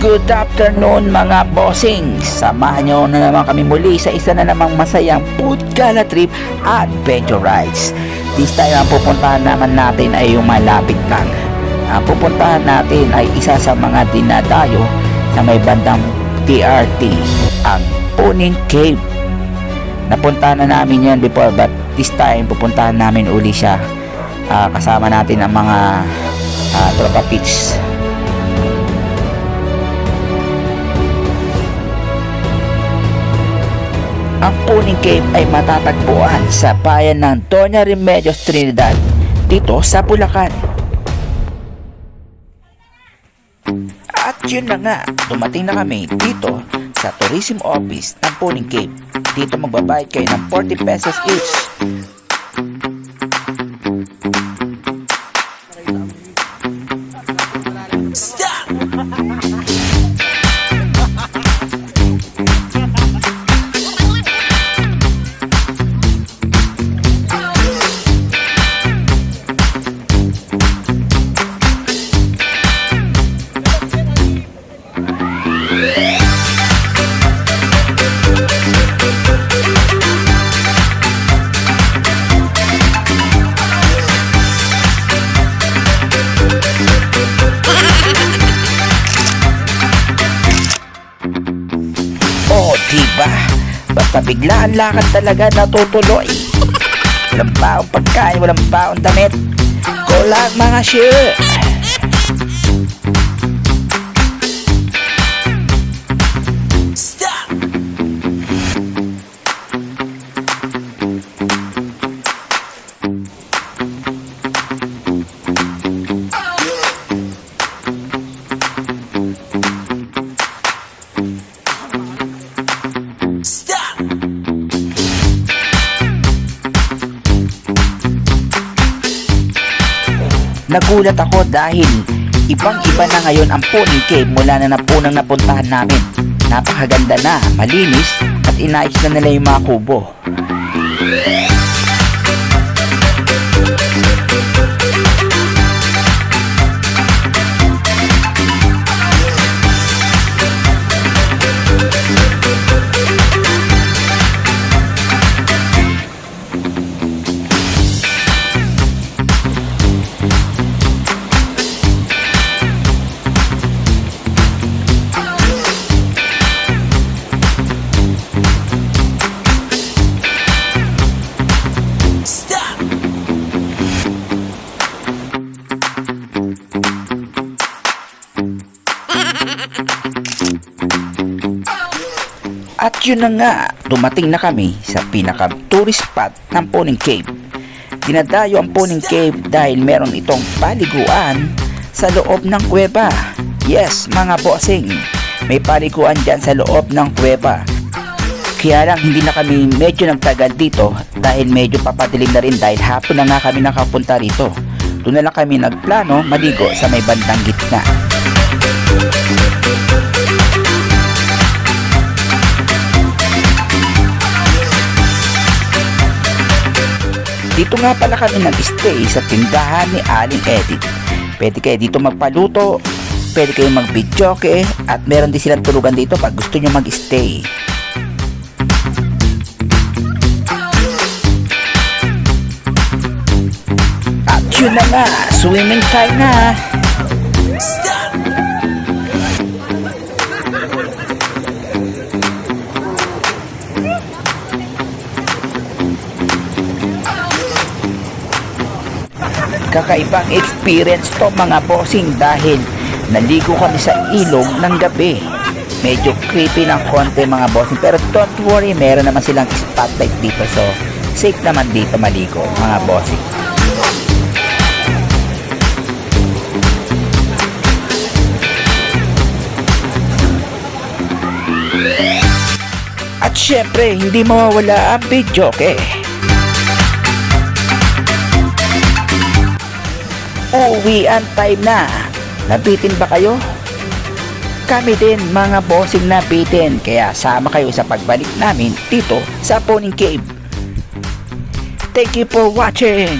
Good afternoon mga bossing! Samahan nyo na naman kami muli sa isa na namang masayang food gala trip at adventure rides. This time ang pupuntahan naman natin ay yung malapit lang. Ang pupuntahan natin ay isa sa mga dinadayo na may bandang TRT, ang Puning Cave. Napuntahan na namin yan before, but this time pupuntahan namin uli siya. Kasama natin ang mga tropa pits. Ang Puning Cave ay matatagpuan sa bayan ng Doña Remedios Trinidad, dito sa Bulacan. At yun na nga, dumating na kami dito sa tourism office ng Puning Cave. Dito magbabayad kayo ng 40 pesos each. Diba? Basta bigla ang lakad talaga natutuloy. Walang baong pagkain, walang baong damit. Kulang mga shit. Nagulat ako dahil ibang-iba na ngayon ang Puning Cave mula na napunang napuntahan namin. Napakaganda na, malinis at inayos na nila yung mga kubo. At yun na nga, dumating na kami sa pinaka-tourist spot ng Puning Cave. Dinadayo ang Puning Cave dahil meron itong paliguan sa loob ng kuweba. Yes, mga bossing, may paliguan dyan sa loob ng kuweba. Kaya lang hindi na kami medyo nagtagal dito dahil medyo papadilim na rin dahil hapon na nga kami nakapunta rito. Doon na lang kami nagplano maligo sa may bandang gitna. Dito nga pala kami nag-stay sa tindahan ni Aling Edith. Pwede kayo dito magpaluto, pwede kayo mag-videoke, at meron din silang tulugan dito pag gusto nyo mag-stay. At yun na nga, swimming time na! Kakaibang experience to mga bossing dahil naligo kami sa ilog ng gabi. Medyo creepy ng konti mga bossing, pero don't worry, meron naman silang spotlight dito, so safe naman dito maligo mga bossing. At syempre hindi mawawala ang videoke. Uwian time na. Nabitin ba kayo? Kami din mga bossing nabitin, kaya sama kayo sa pagbalik namin dito sa Puning Cave. Thank you for watching.